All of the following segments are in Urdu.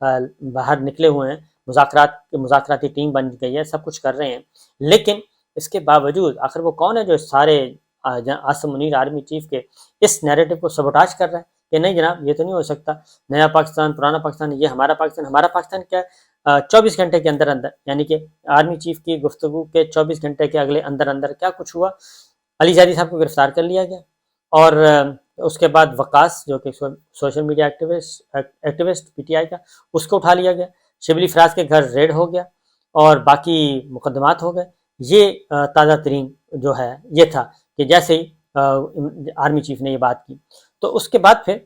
باہر نکلے ہوئے ہیں، مذاکراتی ٹیم بن گئی ہے، سب کچھ کر رہے ہیں، لیکن اس کے باوجود آخر وہ کون ہے جو سارے عاصم منیر آرمی چیف کے اس نیریٹو کو سبوٹاج کر رہا ہے کہ نہیں جناب یہ تو نہیں ہو سکتا، نیا پاکستان پرانا پاکستان، یہ ہمارا پاکستان کیا ہے 24 گھنٹے کے اندر یعنی کہ آرمی چیف کی گفتگو کے 24 گھنٹے کے اگلے اندر کیا کچھ ہوا، علی زیدی صاحب کو گرفتار کر لیا گیا، اور اس کے بعد وقاص جو کہ social media activist P T I کا، اس کو اٹھا لیا گیا، شبلی فراز کے گھر ریڈ ہو گیا، اور باقی مقدمات ہو گئے۔ یہ تازہ ترین جو ہے یہ تھا کہ جیسے ہی آرمی چیف نے یہ بات کی، تو اس کے بعد پھر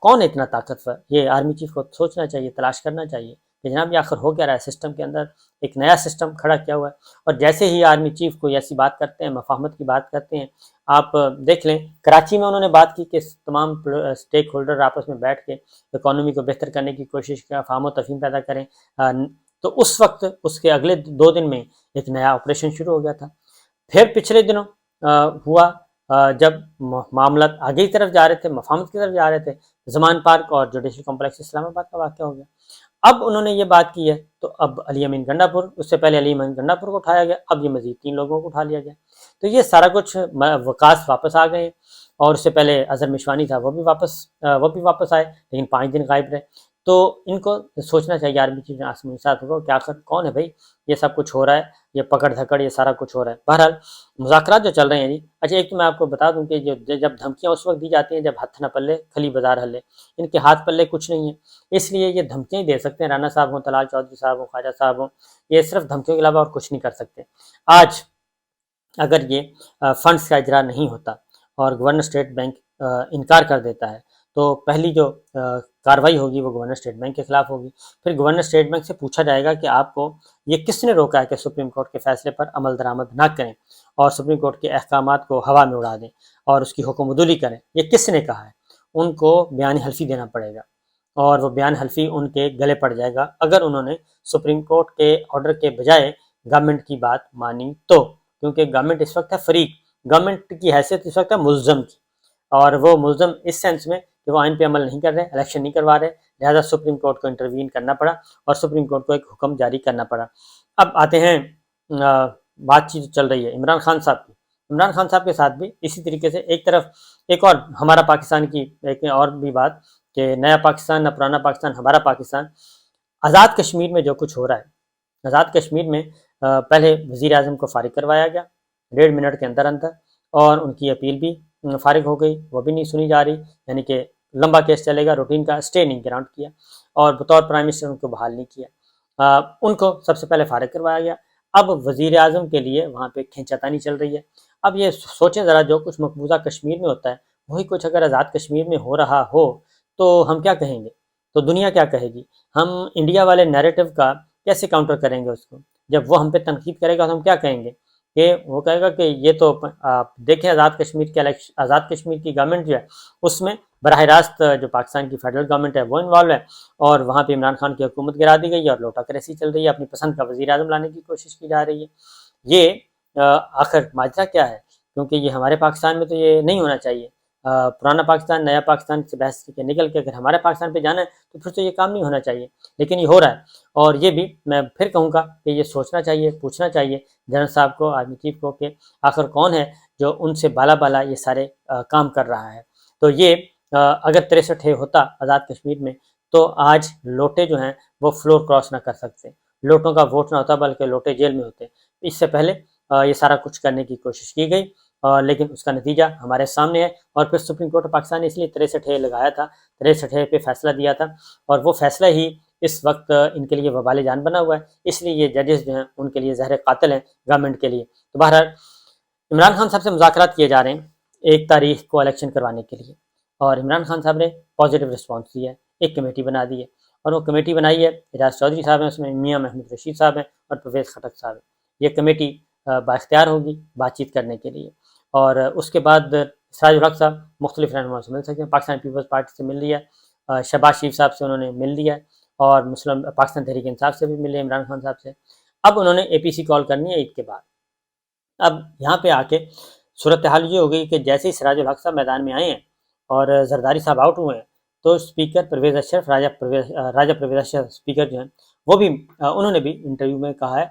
کون اتنا طاقتور، یہ آرمی چیف کو سوچنا چاہیے، تلاش کرنا چاہیے کہ جناب یہ آخر ہو کیا رہا ہے، سسٹم کے اندر ایک نیا سسٹم کھڑا کیا ہوا ہے، اور جیسے ہی آرمی چیف کوئی ایسی بات کرتے ہیں، مفاہمت کی بات کرتے ہیں، آپ دیکھ لیں کراچی میں انہوں نے بات کی کہ تمام اسٹیک ہولڈر آپس میں بیٹھ کے اکانومی کو بہتر کرنے کی کوشش کریں، فہم و تفہیم پیدا کریں، تو اس وقت اس کے اگلے 2 دن میں ایک نیا آپریشن شروع ہو گیا تھا۔ پھر پچھلے دنوں ہوا جب معاملات آگے کی طرف جا رہے تھے، مفاہمت کی طرف جا رہے تھے، زمان پارک اور جوڈیشل کمپلیکس اسلام آباد کا واقعہ ہو گیا۔ اب انہوں نے یہ بات کی ہے تو اب علی امین گنڈا پور، اس سے پہلے علی امین گنڈا پور کو اٹھایا گیا، اب یہ مزید 3 لوگوں کو اٹھا لیا گیا، تو یہ سارا کچھ وقاص واپس آ گئے، اور اس سے پہلے اظہر مشوانی تھا وہ بھی واپس آئے، لیکن 5 دن غائب رہے۔ تو ان کو سوچنا چاہیے آرمی چیف عاصم منیر صاحب کو کہ آخر کون ہے بھائی، یہ سب کچھ ہو رہا ہے، یہ پکڑ دھکڑ، یہ سارا کچھ ہو رہا ہے۔ بہرحال مذاکرات جو چل رہے ہیں جی، اچھا ایک تو میں آپ کو بتا دوں کہ جب دھمکیاں اس وقت دی جاتی ہیں جب ہتھ نہ پلے کھلی بازار ہلے، ان کے ہاتھ پلے کچھ نہیں ہے، اس لیے یہ دھمکیاں ہی دے سکتے ہیں، رانا صاحب ہوں، طلال چودھری صاحب ہوں، خواجہ صاحب ہوں، یہ صرف دھمکیوں کے علاوہ اور کچھ نہیں کر سکتے۔ آج اگر یہ فنڈز کا اجرا نہیں ہوتا اور گورنر اسٹیٹ بینک انکار کر دیتا ہے تو پہلی جو کارروائی ہوگی وہ گورنر اسٹیٹ بینک کے خلاف ہوگی، پھر گورنر اسٹیٹ بینک سے پوچھا جائے گا کہ آپ کو یہ کس نے روکا ہے کہ سپریم کورٹ کے فیصلے پر عمل درآمد نہ کریں اور سپریم کورٹ کے احکامات کو ہوا میں اڑا دیں اور اس کی حکم عدولی کریں، یہ کس نے کہا ہے؟ ان کو بیان حلفی دینا پڑے گا، اور وہ بیان حلفی ان کے گلے پڑ جائے گا اگر انہوں نے سپریم کورٹ کے آرڈر کے بجائے گورنمنٹ کی بات مانی تو، کیونکہ گورنمنٹ اس وقت ہے فریق، گورنمنٹ کی حیثیت اس وقت ہے ملزم کی، اور وہ ملزم اس سینس میں کہ وہ آئین پہ عمل نہیں کر رہے، الیکشن نہیں کروا رہے، لہذا سپریم کورٹ کو انٹروین کرنا پڑا اور سپریم کورٹ کو ایک حکم جاری کرنا پڑا۔ اب آتے ہیں بات چیت چل رہی ہے عمران خان صاحب کی، عمران خان صاحب کے ساتھ بھی اسی طریقے سے ایک طرف ایک اور ہمارا پاکستان کی ایک اور بھی بات کہ نیا پاکستان نہ پرانا پاکستان، ہمارا پاکستان، آزاد کشمیر میں جو کچھ ہو رہا ہے، آزاد کشمیر میں پہلے وزیر اعظم کو فارغ کروایا گیا 1.5 منٹ کے اندر اور ان کی اپیل بھی فارغ ہو گئی، وہ بھی نہیں سنی جا رہی، یعنی کہ لمبا کیس چلے گا، روٹین کا اسٹے نہیں گرانٹ کیا، اور بطور پرائم منسٹر ان کو بحال نہیں کیا، ان کو سب سے پہلے فارغ کروایا گیا۔ اب وزیر اعظم کے لیے وہاں پہ کھینچاتانی چل رہی ہے۔ اب یہ سوچیں ذرا، جو کچھ مقبوضہ کشمیر میں ہوتا ہے وہی کچھ اگر آزاد کشمیر میں ہو رہا ہو تو ہم کیا کہیں گے، تو دنیا کیا کہے گی، ہم انڈیا والے نیریٹو کا کیسے کاؤنٹر کریں گے اس کو، جب وہ ہم پہ تنقید کرے گا تو ہم کیا کہیں گے کہ وہ کہے گا کہ یہ تو آپ دیکھیں آزاد کشمیر کے آزاد کشمیر کی گورنمنٹ جو ہے اس میں براہ راست جو پاکستان کی فیڈرل گورنمنٹ ہے وہ انوالو ہے، اور وہاں پہ عمران خان کی حکومت گرا دی گئی ہے اور لوٹا کریسی چل رہی ہے، اپنی پسند کا وزیر اعظم لانے کی کوشش کی جا رہی ہے۔ یہ آخر ماجرا کیا ہے، کیونکہ یہ ہمارے پاکستان میں تو یہ نہیں ہونا چاہیے، پرانا پاکستان نیا پاکستان سے بحث کے نکل کے اگر ہمارے پاکستان پہ جانا ہے تو پھر تو یہ کام نہیں ہونا چاہیے، لیکن یہ ہو رہا ہے، اور یہ بھی میں پھر کہوں گا کہ یہ سوچنا چاہیے، پوچھنا چاہیے جنرل صاحب کو، آرمی چیف کو، کہ آخر کون ہے جو ان سے بالا یہ سارے کام کر رہا ہے۔ تو یہ اگر 63 ہوتا آزاد کشمیر میں تو آج لوٹے جو ہیں وہ فلور کراس نہ کر سکتے، لوٹوں کا ووٹ نہ ہوتا بلکہ لوٹے جیل میں ہوتے۔ اس سے پہلے یہ سارا کچھ کرنے کی کوشش کی گئی، لیکن اس کا نتیجہ ہمارے سامنے ہے، اور پھر سپریم کورٹ پاکستان نے اس لیے 63 لگایا تھا، 63 پہ فیصلہ دیا تھا، اور وہ فیصلہ ہی اس وقت ان کے لیے وبال جان بنا ہوا ہے، اس لیے یہ ججز جو ہیں ان کے لیے زہر قاتل ہیں گورنمنٹ کے لیے۔ تو بہرحال عمران خان صاحب سے مذاکرات کیے جا رہے ہیں 1 تاریخ کو الیکشن کروانے کے لیے، اور عمران خان صاحب نے پازیٹیو رسپانس دیا ہے، ایک کمیٹی بنا دی ہے، اور وہ کمیٹی بنائی ہے اعجاز چودھری صاحب ہیں، اس میں میاں محمود رشید صاحب ہیں اور پرویز خٹک صاحب ہیں۔ یہ کمیٹی بااختیار ہوگی بات چیت کرنے کے لیے، اور اس کے بعد سراج الحق صاحب مختلف رہنماؤں سے مل سکتے ہیں، پاکستان پیپلز پارٹی سے مل لیا ہے، شہباز شریف صاحب سے انہوں نے مل لیا ہے، اور مسلم پاکستان تحریک انصاف سے بھی ملے عمران خان صاحب سے۔ اب انہوں نے اے پی سی کال کرنی ہے عید کے بعد۔ اب یہاں پہ آ کے صورتحال یہ ہو گئی کہ جیسے ہی سراج الحق صاحب میدان میں آئے ہیں اور زرداری صاحب آؤٹ ہوئے ہیں تو اسپیکر پرویز اشرف راجہ پرویز اشرف اسپیکر جو ہیں وہ بھی انہوں نے بھی انٹرویو میں کہا ہے،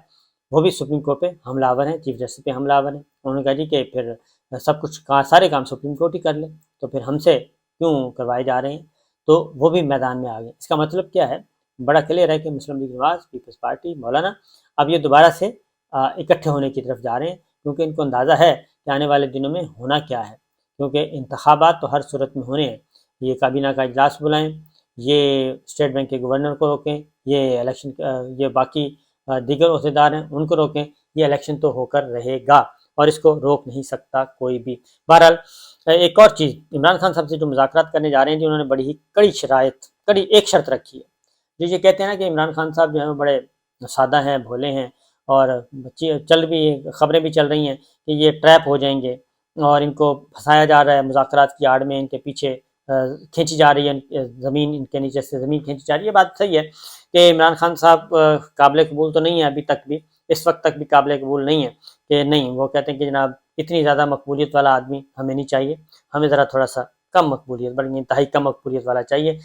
وہ بھی سپریم کورٹ پہ حملہ آور ہیں، چیف جسٹس پہ حملہ آور ہیں. انہوں نے کہا جی کہ پھر سب کچھ سارے کام سپریم کورٹ ہی کر لیں، تو پھر ہم سے کیوں کروائے جا رہے ہیں. تو وہ بھی میدان میں آ گئے. اس کا مطلب کیا ہے؟ بڑا کلیئر ہے کہ مسلم لیگ نواز، پیپلز پارٹی، مولانا اب یہ دوبارہ سے اکٹھے ہونے کی طرف جا رہے ہیں، کیونکہ ان کو اندازہ ہے کہ آنے والے دنوں میں ہونا کیا ہے، کیونکہ انتخابات تو ہر صورت میں ہونے ہیں. یہ کابینہ کا اجلاس بلائیں، یہ اسٹیٹ بینک کے گورنر کو روکیں، یہ الیکشن یہ باقی دیگر عہدیدار ہیں ان کو روکیں، یہ الیکشن تو ہو کر رہے گا اور اس کو روک نہیں سکتا کوئی بھی. بہرحال ایک اور چیز، عمران خان صاحب سے جو مذاکرات کرنے جا رہے ہیں، جی انہوں نے بڑی ہی کڑی ایک شرط رکھی ہے. جو یہ کہتے ہیں نا کہ عمران خان صاحب جو ہیں بڑے سادہ ہیں، بھولے ہیں، اور خبریں بھی چل رہی ہیں کہ یہ ٹریپ ہو جائیں گے اور ان کو پھنسایا جا رہا ہے مذاکرات کی آڑ میں، ان کے پیچھے کھینچی جا رہی ہے زمین، ان کے نیچے سے زمین کھینچی جا رہی ہے. یہ بات صحیح ہے کہ عمران خان صاحب قابل قبول تو نہیں ہے ابھی تک بھی، اس وقت تک بھی قابل قبول نہیں ہے کہ نہیں، وہ کہتے ہیں کہ جناب اتنی زیادہ مقبولیت والا آدمی ہمیں نہیں چاہیے، ہمیں ذرا تھوڑا سا کم مقبولیت، بلکہ انتہائی کم مقبولیت والا چاہیے،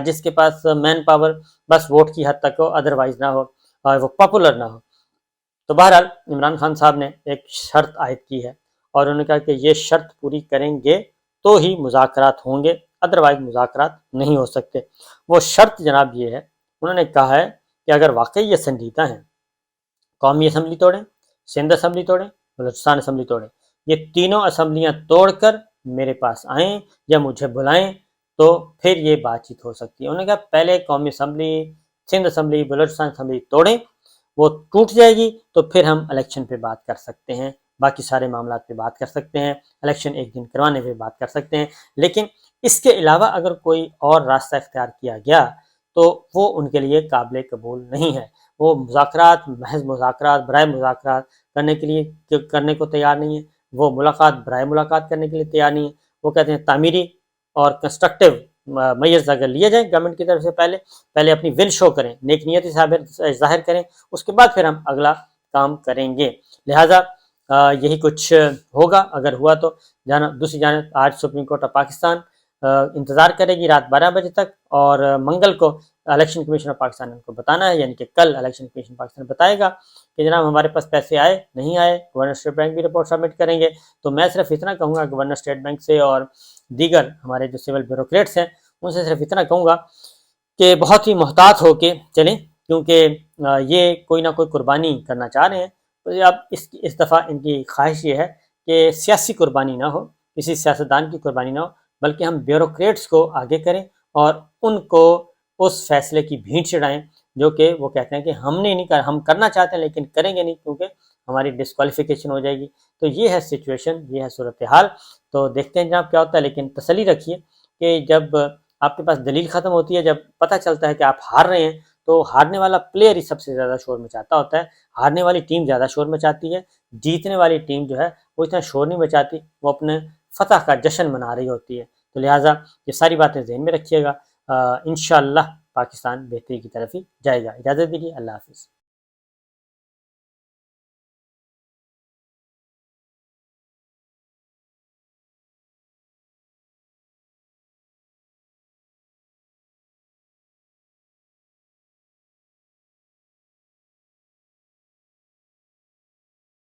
جس کے پاس مین پاور بس ووٹ کی حد تک ہو، ادروائز نہ ہو اور وہ پاپولر نہ ہو. تو بہرحال عمران خان صاحب نے ایک شرط عائد کی ہے اور انہوں نے کہا کہ یہ شرط پوری کریں گے تو ہی مذاکرات ہوں گے، ادروائز مذاکرات نہیں ہو سکتے. وہ شرط جناب یہ ہے، انہوں نے کہا ہے کہ اگر واقعی یہ سنجیدہ ہیں، قومی اسمبلی توڑیں، سندھ اسمبلی توڑیں، بلوچستان اسمبلی توڑیں، یہ تینوں اسمبلیاں توڑ کر میرے پاس آئیں یا مجھے بلائیں تو پھر یہ بات چیت ہو سکتی ہے. انہوں نے کہا پہلے قومی assembly, Sindh assembly, Balochistan assembly توڑیں، وہ ٹوٹ جائے گی تو پھر ہم الیکشن پہ بات کر سکتے ہیں، باقی سارے معاملات پہ بات کر سکتے ہیں، الیکشن ایک دن کروانے پہ بات کر سکتے ہیں. لیکن اس کے علاوہ اگر کوئی اور راستہ اختیار کیا گیا تو وہ ان کے لیے قابل قبول نہیں ہے. وہ مذاکرات، محض مذاکرات برائے مذاکرات کرنے کو تیار نہیں ہے، وہ ملاقات برائے ملاقات کرنے کے لیے تیار نہیں ہے. وہ کہتے ہیں تعمیری اور کنسٹرکٹیو میئرز اگر لیے جائیں گورنمنٹ کی طرف سے، پہلے اپنی ول شو کریں، نیک نیتی ظاہر کریں، اس کے بعد پھر ہم اگلا کام کریں گے. لہٰذا یہی کچھ ہوگا. اگر ہوا تو دوسری جانب آج سپریم کورٹ آف پاکستان انتظار کرے گی رات 12 بجے تک، اور منگل کو الیکشن کمیشن آف پاکستان ان کو بتانا ہے، یعنی کہ کل الیکشن کمیشن پاکستان بتائے گا کہ جناب ہمارے پاس پیسے آئے نہیں آئے. گورنر اسٹیٹ بینک بھی رپورٹ سبمٹ کریں گے. تو میں صرف اتنا کہوں گا گورنر اسٹیٹ بینک سے اور دیگر ہمارے جو سول بیوروکریٹس ہیں ان سے صرف اتنا کہوں گا کہ بہت ہی محتاط ہو کے چلیں، کیونکہ یہ کوئی نہ کوئی قربانی کرنا چاہ رہے ہیں. تو اب اس دفعہ ان کی خواہش یہ ہے کہ سیاسی قربانی نہ ہو، کسی سیاستدان کی قربانی نہ ہو، بلکہ ہم بیوروکریٹس کو آگے کریں اور ان کو اس فیصلے کی بھینٹ چڑھائیں جو کہ وہ کہتے ہیں کہ ہم کرنا چاہتے ہیں لیکن کریں گے نہیں کیونکہ ہماری ڈسکوالیفیکیشن ہو جائے گی. تو یہ ہے سچویشن، یہ ہے صورتحال. تو دیکھتے ہیں جناب کیا ہوتا ہے، لیکن تسلی رکھیے کہ جب آپ کے پاس دلیل ختم ہوتی ہے، جب پتہ چلتا ہے کہ آپ ہار رہے ہیں، تو ہارنے والا پلیئر ہی سب سے زیادہ شور مچاتا ہوتا ہے. ہارنے والی ٹیم زیادہ شور مچاتی ہے، جیتنے والی ٹیم جو ہے وہ اتنا شور نہیں مچاتی، وہ اپنے فتح کا جشن منا رہی ہوتی ہے. تو لہٰذا یہ ساری باتیں ذہن میں رکھیے گا. انشاءاللہ پاکستان بہتری کی طرف ہی جائے گا. اجازت دیجیے، اللہ حافظ.